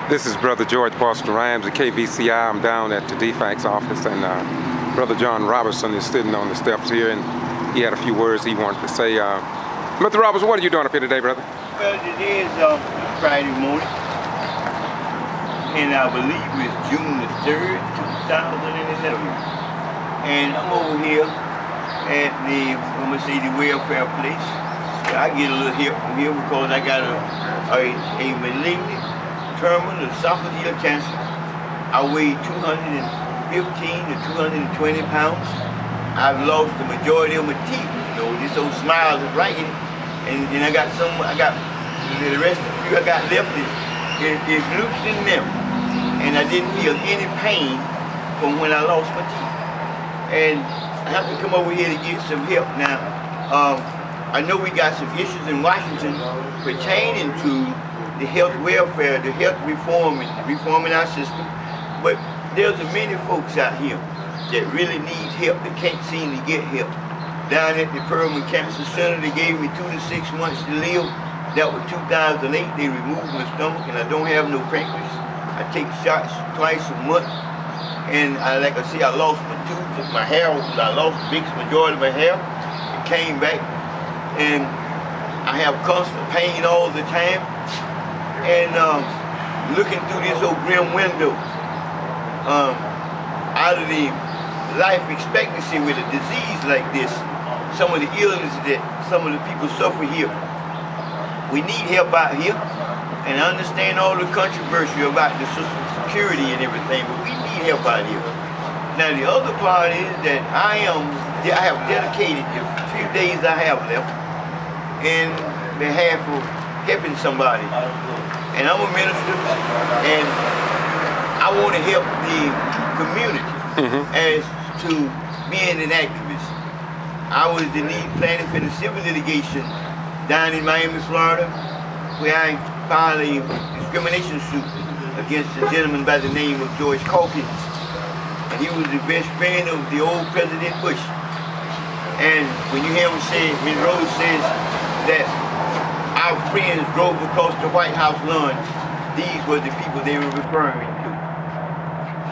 This is Brother George Boston Rhynes at KVCI. I'm down at the DFAC's office, and Brother John Robertson is sitting on the steps here, and he had a few words he wanted to say. Mr. Robertson, what are you doing up here today, brother? Well, today is Friday morning, and I believe it's June the 3rd, 2011. And I'm over here at the, I'm going to say the welfare place. I get a little help from here because I got a malignant terminal esophageal cancer. I weigh 215 to 220 pounds. I've lost the majority of my teeth. You know, this old smile is right, and I got the rest of the few I got left is loose in them. And I didn't feel any pain from when I lost my teeth. And I have to come over here to get some help now. I know we got some issues in Washington pertaining to the health welfare, the health reforming our system, but there's many folks out here that really need help, that can't seem to get help. Down at the Permanent Cancer Center, they gave me 2 to 6 months to live. That was 2008. They removed my stomach, and I don't have no pancreas. I take shots twice a month, and like I say, I lost my tooth, my hair. I lost the biggest majority of my hair. It came back, and I have constant pain all the time. And looking through this old grim window, out of the life expectancy with a disease like this, some of the illness that some of the people suffer here, we need help out here. And I understand all the controversy about the social security and everything, but we need help out here. Now the other part is that I have dedicated the few days I have left in behalf of helping somebody. And I'm a minister, and I want to help the community as to being an activist. I was the lead plaintiff in a civil litigation down in Miami, Florida, where I filed a discrimination suit against a gentleman by the name of George Calkins. And he was the best friend of the old President Bush. And when you hear him say, Ms. Rose says that our friends drove across the White House lawn, these were the people they were referring to.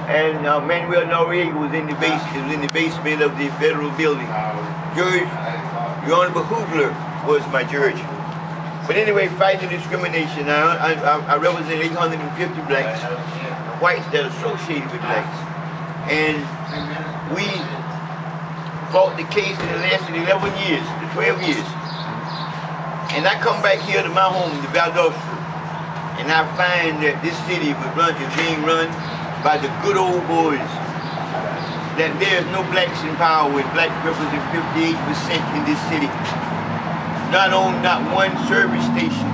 And Manuel Noriega was in the basement of the federal building. Judge, the Honorable Hoogler was my judge. But anyway, fighting discrimination, I represent 850 blacks, whites that are associated with blacks. And we fought the case and it lasted 11 years, to 12 years. And I come back here to my home, to Valdosta, and I find that this city is being run by the good old boys, that there's no blacks in power when blacks represent 58% in this city. Not one service station.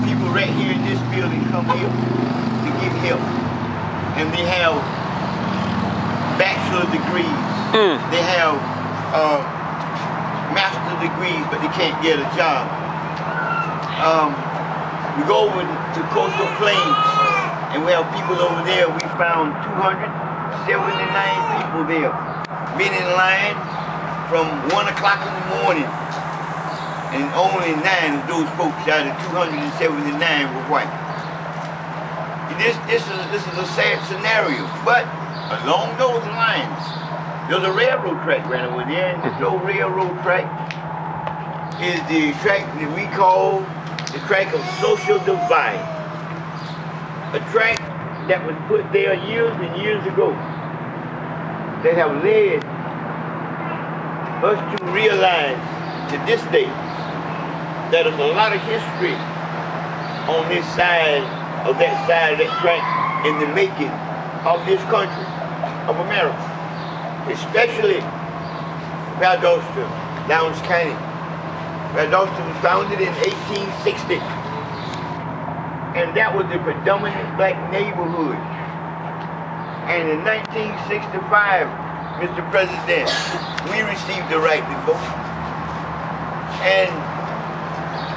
People right here in this building come here to get help. And they have bachelor degrees. They have master degrees, but they can't get a job. We go over to Coastal Plains, and we have people over there. We found 279 people there, been in line from 1 o'clock in the morning, and only 9 of those folks out of 279 were white. This is a sad scenario, but along those lines, there's a railroad track right over there, and this old railroad track is the track that we call the track of social divide. A track that was put there years and years ago that have led us to realize to this day that there's a lot of history on this side of that track in the making of this country, of America. Especially Valdosta-Lowndes County. Valdosta was founded in 1860, and that was the predominant black neighborhood. And in 1965, Mr. President, we received the right to vote.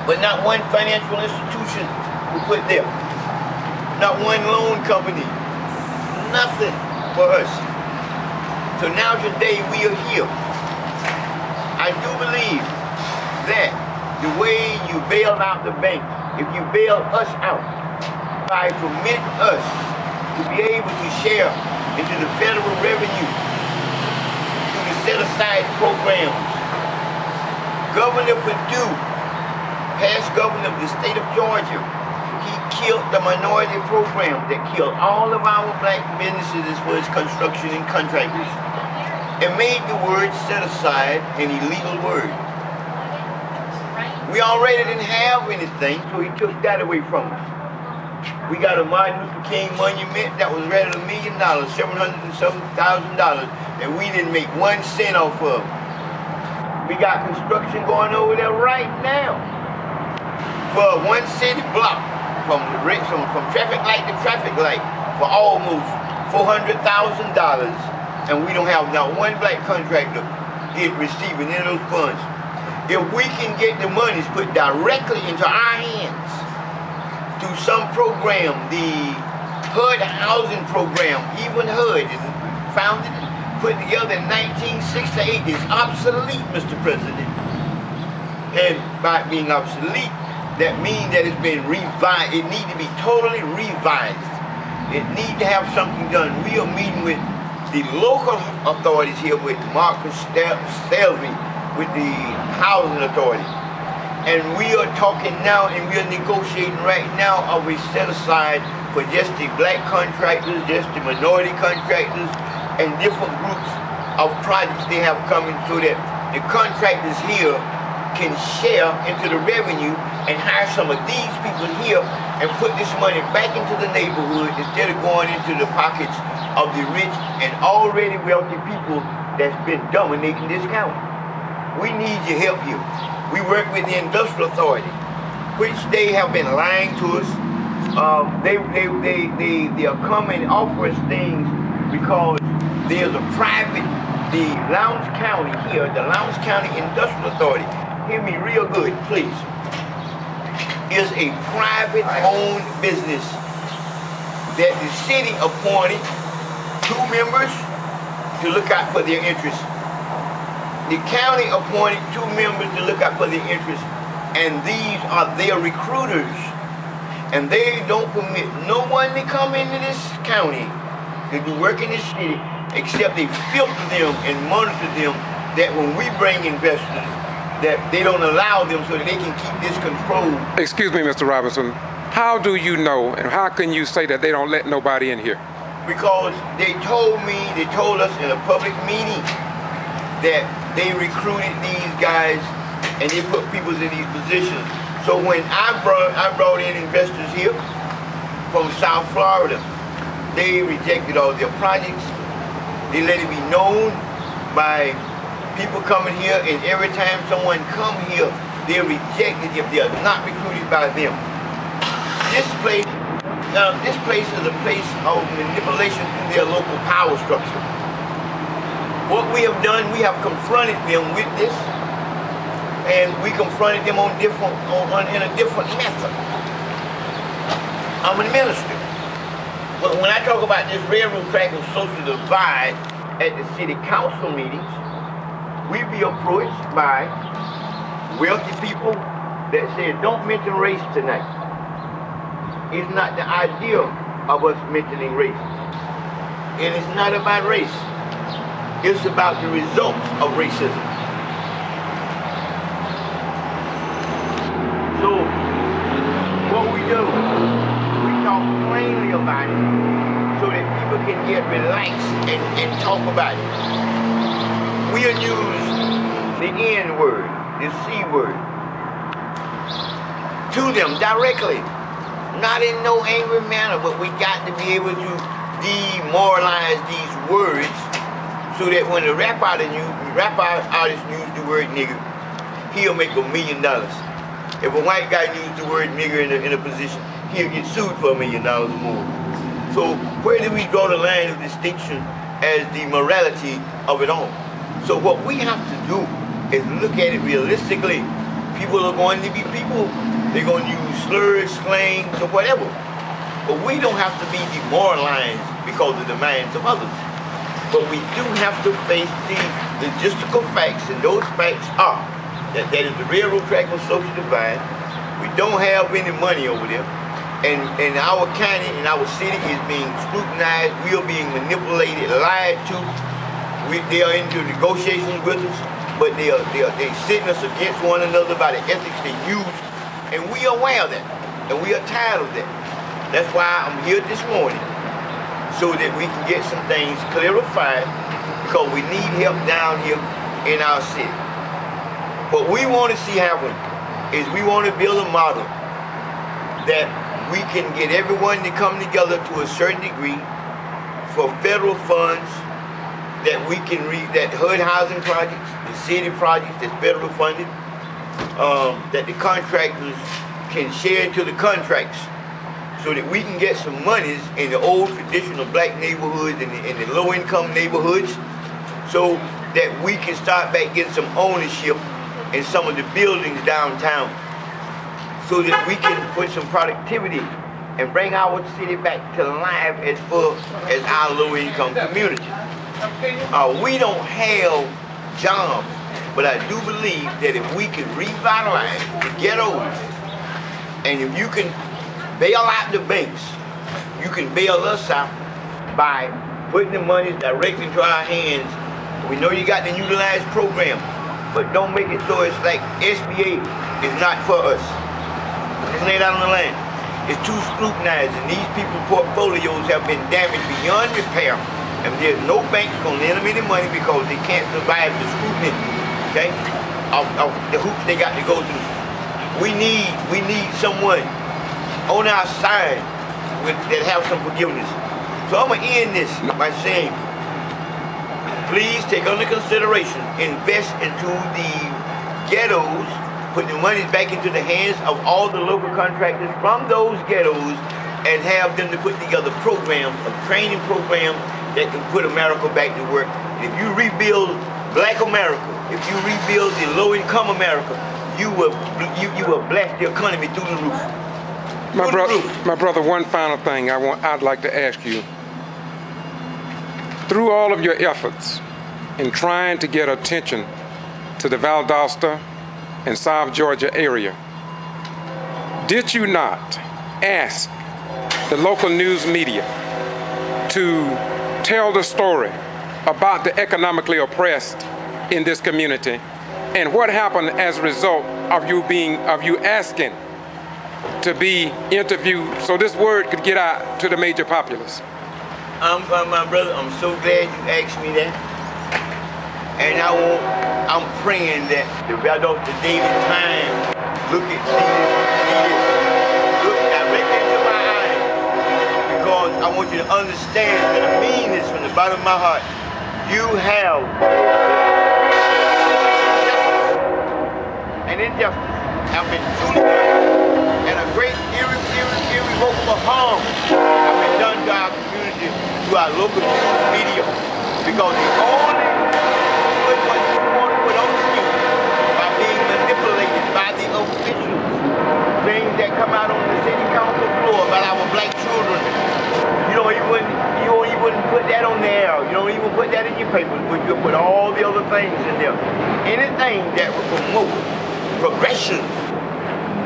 But not one financial institution was put there. Not one loan company. Nothing for us. So now today we are here. I do believe that the way you bail out the bank, if you bail us out, by permitting us to be able to share into the federal revenue through the set-aside programs. Governor Perdue, past governor of the state of Georgia, he killed the minority program that killed all of our black businesses as far as construction and contractors, and made the word set aside an illegal word. We already didn't have anything, so he took that away from us. We got a Martin Luther King monument that was rated $1 million, $700,000, and we didn't make 1 cent off of it. We got construction going over there right now for 1 city block, from traffic light to traffic light, for almost $400,000, and we don't have not one black contractor receiving any of those funds. If we can get the monies put directly into our hands through some program, the HUD housing program, even HUD is founded and put together in 1968, is obsolete, Mr. President. And by being obsolete, that means that it's been revised. It needs to be totally revised. It needs to have something done. We are meeting with the local authorities here, with Marcus Stelvey, with the housing authority. And we are talking now, and we are negotiating right now of a set aside for just the black contractors, just the minority contractors, and different groups of projects they have coming, so that the contractors here can share into the revenue and hire some of these people here and put this money back into the neighborhood instead of going into the pockets of the rich and already wealthy people that's been dominating this county. We need your help here. We work with the industrial authority, which they have been lying to us. They'll come and offer us things because there's a private, the Lowndes County here, the Lowndes County Industrial Authority, hear me real good, please, is a private owned business that the city appointed 2 members to look out for their interests. The county appointed 2 members to look out for their interests, and these are their recruiters. And they don't permit no one to come into this county to do work in this city, except they filter them and monitor them, that when we bring investors, that they don't allow them, so that they can keep this control. Excuse me, Mr. Robinson. How do you know, and how can you say that they don't let nobody in here? Because they told us in a public meeting that they recruited these guys and they put people in these positions. So when I brought in investors here from South Florida, they rejected all their projects. They let it be known by people coming here, and every time someone come here, they're rejected if they are not recruited by them. This place is a place of manipulation through their local power structure. What we have done, we have confronted them with this, and we confronted them in a different method. I'm a minister. But when I talk about this railroad track of social divide at the city council meetings, we be approached by wealthy people that say, don't mention race tonight. It's not the idea of us mentioning race. And it's not about race. It's about the results of racism. So, what we do, we talk plainly about it so that people can get relaxed and talk about it. We'll use the N word, the C word, to them directly. Not in no angry manner, but we got to be able to demoralize these words, so that when the rap artist use the word nigger, he'll make $1 million. If a white guy uses the word nigger in a position, he'll get sued for $1 million more. So where do we draw the line of distinction as the morality of it all? So what we have to do is look at it realistically. People are going to be people. They're going to use slurs, slangs, or whatever. But we don't have to be demoralized because of the minds of others. But we do have to face the logistical facts, and those facts are that is the railroad track of social divide. We don't have any money over there. and our county and our city is being scrutinized. We are being manipulated, lied to. They are into negotiations with us, but they sitting us against one another by the ethics they use, and we are aware of that, and we are tired of that. That's why I'm here this morning, so that we can get some things clarified, because we need help down here in our city. What we want to see happen is we want to build a model that we can get everyone to come together to a certain degree for federal funds, that we can that HUD housing projects, the city projects that's federally funded, that the contractors can share into the contracts, so that we can get some monies in the old traditional black neighborhoods and the low-income neighborhoods, so that we can start back getting some ownership in some of the buildings downtown, so that we can put some productivity and bring our city back to life as full as our low-income community. We don't have jobs, but I do believe that if we can revitalize the ghettos, and if you can bail out the banks, you can bail us out by putting the money directly into our hands. We know you got the utilized program, but don't make it so it's like SBA is not for us. Let's lay it out on the land. It's too scrutinized, and these people's portfolios have been damaged beyond repair. And there's no banks gonna lend them any money because they can't survive the scrutiny, okay, of the hoops they got to go through. We need someone on our side that have some forgiveness. So I'm gonna end this by saying, please take under consideration, invest into the ghettos, put the money back into the hands of all the local contractors from those ghettos, and have them to put together programs, training programs, that can put America back to work. If you rebuild Black America, if you rebuild the low-income America, you will blast the economy through the roof. My brother, one final thing I'd like to ask you. Through all of your efforts in trying to get attention to the Valdosta and South Georgia area, did you not ask the local news media to tell the story about the economically oppressed in this community, and what happened as a result of you asking to be interviewed so this word could get out to the major populace? My brother, I'm so glad you asked me that, and I'm praying that the Valdosta Daily Times look directly into my eyes, because I want you to understand that I mean this from the bottom of my heart. You have an injustice have been truly done, and a great irrevocable harm have been done to our community, to our local news media, because they only put what you want to put on the news by being manipulated by the officials. Things that come out on the city council floor about our black children, you don't even put that on there. You don't even put that in your papers, but you put all the other things in there. Anything that would promote progression,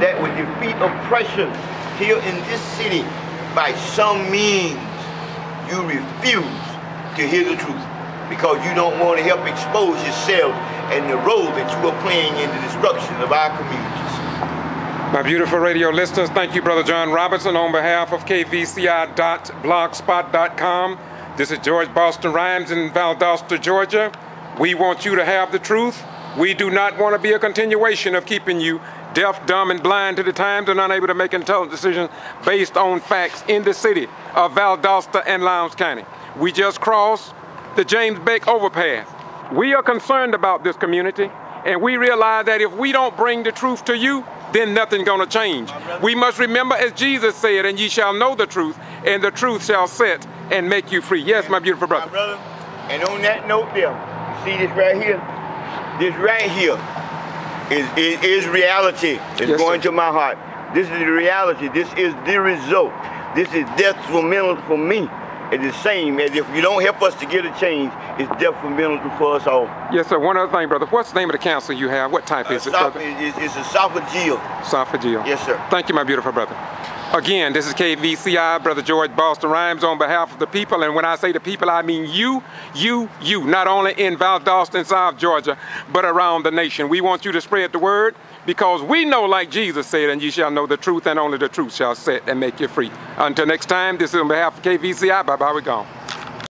that would defeat oppression here in this city by some means, you refuse to hear the truth, because you don't want to help expose yourself and the role that you are playing in the destruction of our communities. My beautiful radio listeners, thank you, Brother John Robertson, on behalf of KVCI.blogspot.com. This is George Boston Rhynes in Valdosta, Georgia. We want you to have the truth. We do not want to be a continuation of keeping you deaf, dumb, and blind to the times and unable to make intelligent decisions based on facts in the city of Valdosta and Lowndes County. We just crossed the James Beck overpass. We are concerned about this community, and we realize that if we don't bring the truth to you, then nothing's going to change. We must remember, as Jesus said, and ye shall know the truth, and the truth shall set and make you free. Yes, my beautiful brother. My brother, and on that note there, you see this right here? This right here is reality. It's yes, going sir. to my heart. This is the reality. This is the result. This is detrimental for me. It's the same as if you don't help us to get a change, it's detrimental for us all. Yes, sir. One other thing, brother. What's the name of the council you have? What type is it, brother? It's a esophageal. Esophageal. Yes, sir. Thank you, my beautiful brother. Again, this is KVCI, Brother George Boston Rhynes, on behalf of the people. And when I say the people, I mean you, not only in Valdosta and South Georgia, but around the nation. We want you to spread the word, because we know, like Jesus said, and you shall know the truth, and only the truth shall set and make you free. Until next time, this is on behalf of KVCI. Bye-bye, we're gone.